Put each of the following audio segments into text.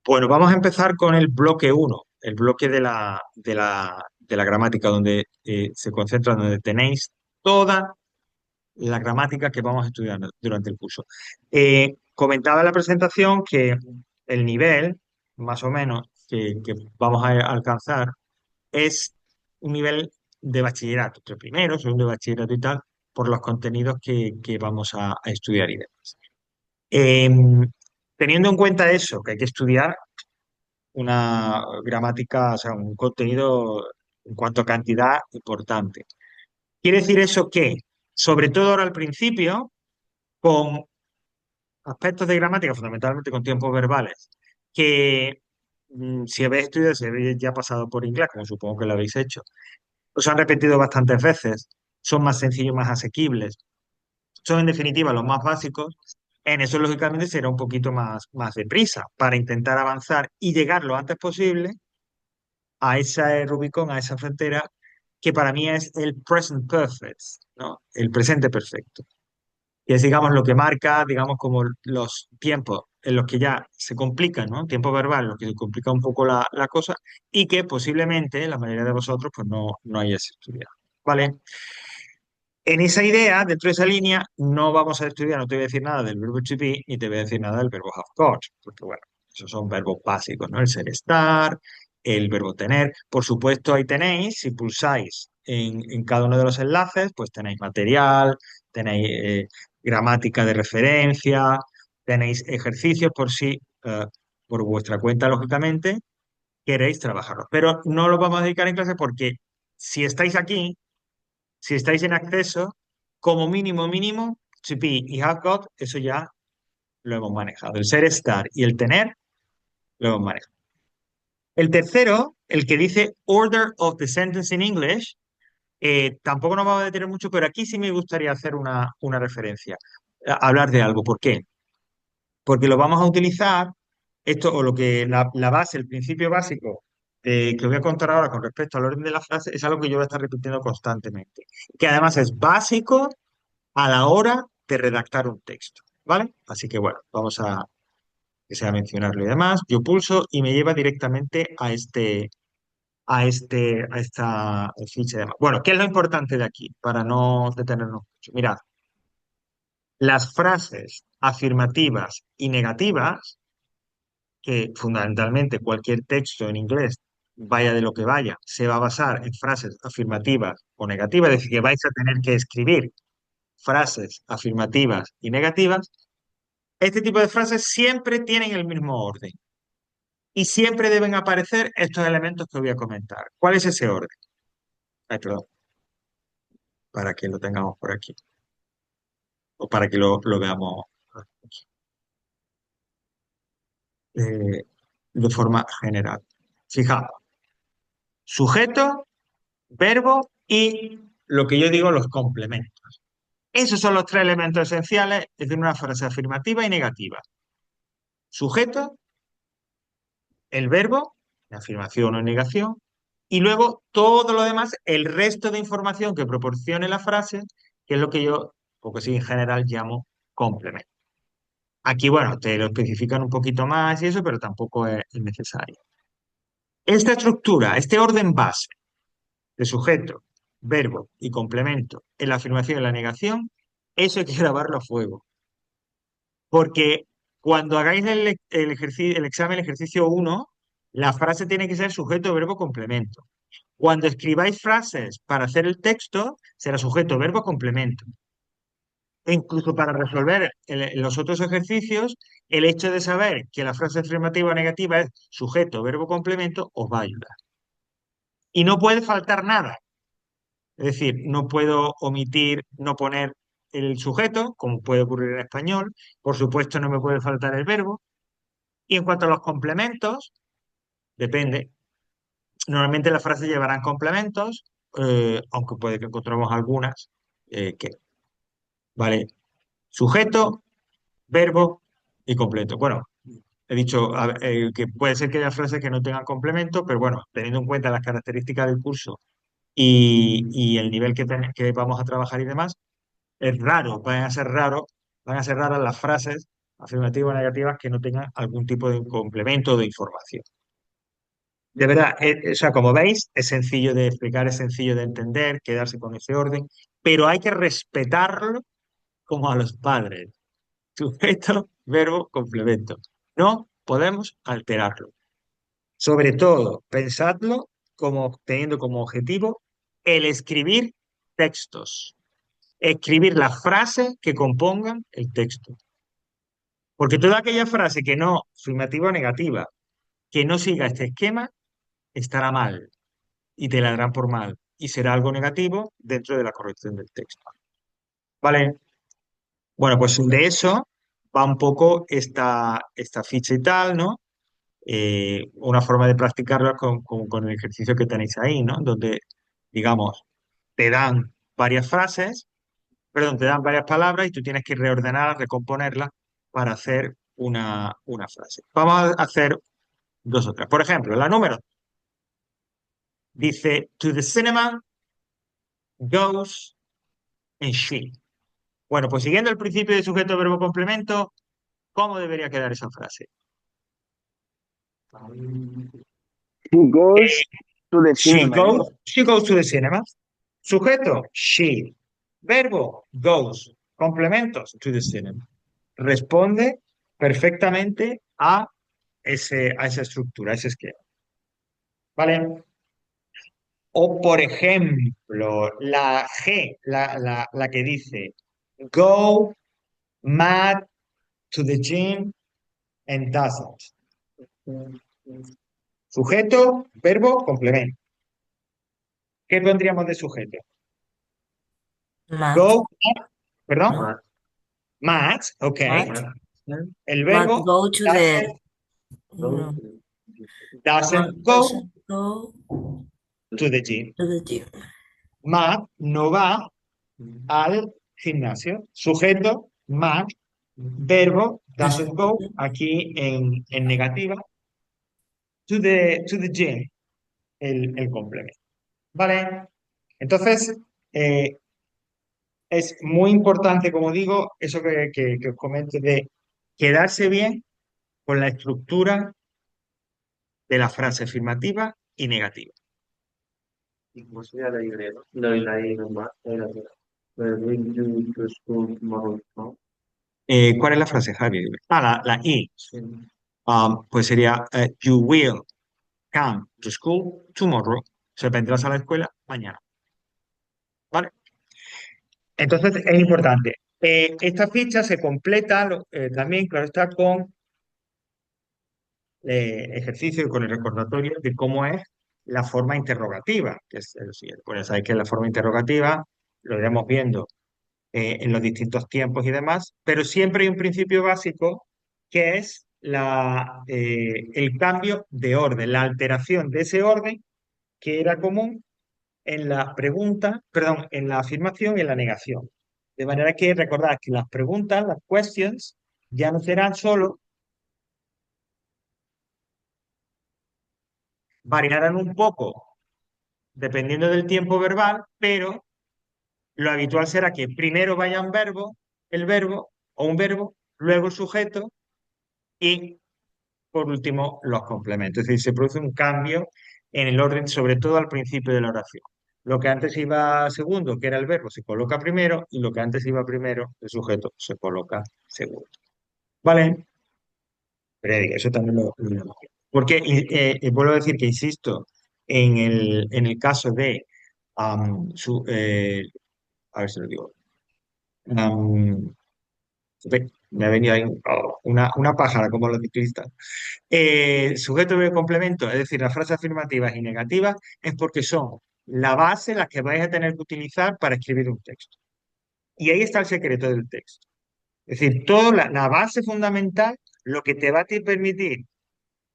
Bueno, vamos a empezar con el bloque uno, el bloque de la gramática, donde se concentra, donde tenéis toda la gramática que vamos a estudiar durante el curso. Comentaba en la presentación que el nivel, más o menos, que vamos a alcanzar es un nivel de bachillerato, entre primero, segundo de bachillerato y tal, por los contenidos que vamos a estudiar y demás. Teniendo en cuenta eso, que hay que estudiar una gramática, o sea, un contenido en cuanto a cantidad importante. Quiere decir eso que, sobre todo ahora al principio, con aspectos de gramática, fundamentalmente con tiempos verbales, que si habéis estudiado, si habéis ya pasado por inglés, como supongo que lo habéis hecho, os han repetido bastantes veces, son más sencillos, más asequibles, son en definitiva los más básicos. En eso, lógicamente, será un poquito más deprisa para intentar avanzar y llegar lo antes posible a esa Rubicon, a esa frontera, que para mí es el present perfect, ¿no? El presente perfecto. Y es, digamos, lo que marca, digamos, como los tiempos en los que ya se complican, ¿no? Tiempo verbal, en los que se complica un poco la cosa y que posiblemente la mayoría de vosotros pues no hayáis estudiado. ¿Vale? En esa idea, dentro de esa línea, no vamos a estudiar, no te voy a decir nada del verbo to be ni te voy a decir nada del verbo have got, porque bueno, esos son verbos básicos, ¿no? El ser estar, el verbo tener. Por supuesto, ahí tenéis, si pulsáis en cada uno de los enlaces, pues tenéis material, tenéis gramática de referencia, tenéis ejercicios por si, por vuestra cuenta, lógicamente, queréis trabajarlos. Pero no los vamos a dedicar en clase porque si estáis aquí, si estáis en acceso, como mínimo, to be y have got, eso ya lo hemos manejado. El ser, estar y el tener, lo hemos manejado. El tercero, el que dice order of the sentence in English, tampoco nos vamos a detener mucho, pero aquí sí me gustaría hacer una referencia, hablar de algo. ¿Por qué? Porque lo vamos a utilizar, esto o lo que la base, el principio básico que os voy a contar ahora con respecto al orden de la frase, es algo que yo voy a estar repitiendo constantemente, que además es básico a la hora de redactar un texto, ¿vale? Así que bueno, vamos a que sea mencionarlo y demás. Yo pulso y me lleva directamente a esta ficha de demás. Bueno, ¿qué es lo importante de aquí? Para no detenernos mucho. Mirad, las frases afirmativas y negativas, que fundamentalmente cualquier texto en inglés, vaya de lo que vaya, se va a basar en frases afirmativas o negativas, es decir, que vais a tener que escribir frases afirmativas y negativas. Este tipo de frases siempre tienen el mismo orden y siempre deben aparecer estos elementos que os voy a comentar. ¿Cuál es ese orden? Ay, perdón, para que lo tengamos por aquí o para que lo veamos aquí, eh, de forma general. Fijaos, sujeto, verbo y lo que yo digo, los complementos. Esos son los tres elementos esenciales de una frase afirmativa y negativa. Sujeto, el verbo, la afirmación o negación, y luego todo lo demás, el resto de información que proporcione la frase, que es lo que yo, porque sí, en general llamo complemento. Aquí, bueno, te lo especifican un poquito más y eso, pero tampoco es necesario. Esta estructura, este orden base de sujeto, verbo y complemento en la afirmación y la negación, eso hay que grabarlo a fuego. Porque cuando hagáis el examen, el ejercicio uno, la frase tiene que ser sujeto, verbo, complemento. Cuando escribáis frases para hacer el texto, será sujeto, verbo, complemento. E incluso para resolver los otros ejercicios, el hecho de saber que la frase afirmativa o negativa es sujeto, verbo, complemento, os va a ayudar. Y no puede faltar nada. Es decir, no puedo omitir, no poner el sujeto, como puede ocurrir en español. Por supuesto, no me puede faltar el verbo. Y en cuanto a los complementos, depende. Normalmente las frases llevarán complementos, aunque puede que encontremos algunas que, ¿vale? Sujeto, verbo y completo. Bueno, he dicho que puede ser que haya frases que no tengan complemento, pero bueno, teniendo en cuenta las características del curso y el nivel que vamos a trabajar y demás, es raro, van a ser raras las frases afirmativas o negativas que no tengan algún tipo de complemento o de información. De verdad, o sea, como veis, es sencillo de explicar, es sencillo de entender, quedarse con ese orden, pero hay que respetarlo como a los padres. Sujeto, verbo, complemento. No podemos alterarlo. Sobre todo, pensadlo como teniendo como objetivo el escribir textos, escribir las frases que compongan el texto. Porque toda aquella frase que no, afirmativa o negativa, que no siga este esquema, estará mal y te la darán por mal y será algo negativo dentro de la corrección del texto. ¿Vale? Bueno, pues de eso va un poco esta ficha y tal, ¿no? Una forma de practicarlo con el ejercicio que tenéis ahí, ¿no? Donde, digamos, te dan varias frases, perdón, te dan varias palabras y tú tienes que reordenarlas, recomponerlas para hacer una frase. Vamos a hacer dos o tres. Por ejemplo, la número dice, to the cinema goes and she. Bueno, pues siguiendo el principio de sujeto, verbo, complemento, ¿cómo debería quedar esa frase? He goes to the She cinema. goes, she goes to the cinema. Sujeto, she. Verbo, goes. Complementos, to the cinema. Responde perfectamente a esa estructura, a ese esquema. ¿Vale? O, por ejemplo, la G, la que dice, go mad to the gym and doesn't. Sujeto, verbo, complemento. ¿Qué pondríamos de sujeto? Matt, Go, perdón, ¿no? mad, ok. Matt, El Matt, verbo go to the, no, Matt doesn't go doesn't go to the gym. to the gym. Matt no va al gimnasio. Sujeto, Matt, verbo, doesn't go, aquí en negativa, to the gym, el complemento. ¿Vale? Entonces, eh, es muy importante, como digo, eso que os comento de quedarse bien con la estructura de la frase afirmativa y negativa. ¿Y cómo sería la Y, no? La I nomás, la I. Will you to school tomorrow, no? ¿Cuál es la frase, Javi? Ah, la I. Sí. Pues sería you will come to school tomorrow. O sea, vendrás a la escuela mañana. ¿Vale? Entonces es importante. Esta ficha se completa también, claro está, con ejercicio y con el recordatorio de cómo es la forma interrogativa, que es el siguiente. Pues ya sabéis que la forma interrogativa lo iremos viendo en los distintos tiempos y demás, pero siempre hay un principio básico que es el cambio de orden, la alteración de ese orden que era común en la pregunta, perdón, en la afirmación y en la negación. De manera que recordad que las preguntas, las questions, ya no serán solo, variarán un poco dependiendo del tiempo verbal, pero lo habitual será que primero vaya un verbo, el verbo o un verbo, luego el sujeto y por último los complementos. Es decir, se produce un cambio en el orden, sobre todo al principio de la oración. Lo que antes iba segundo, que era el verbo, se coloca primero y lo que antes iba primero, el sujeto, se coloca segundo. ¿Vale? Pero digo, eso también porque vuelvo a decir que insisto en el caso de a ver si lo digo. am, Me ha venido ahí una pájara como los ciclistas. Sujeto y complemento, es decir, las frases afirmativas y negativas, es porque son la base, las que vais a tener que utilizar para escribir un texto. Y ahí está el secreto del texto. Es decir, toda la base fundamental, lo que te va a permitir,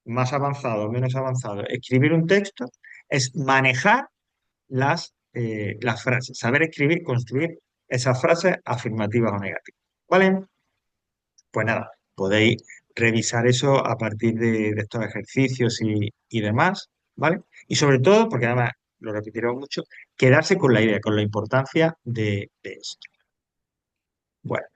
más avanzado o menos avanzado, escribir un texto, es manejar las frases, saber escribir, construir esas frases afirmativas o negativas. ¿Vale? Pues nada, podéis revisar eso a partir de estos ejercicios y demás, ¿vale? Y sobre todo, porque además lo repetiremos mucho, quedarse con la idea, con la importancia de esto. Bueno.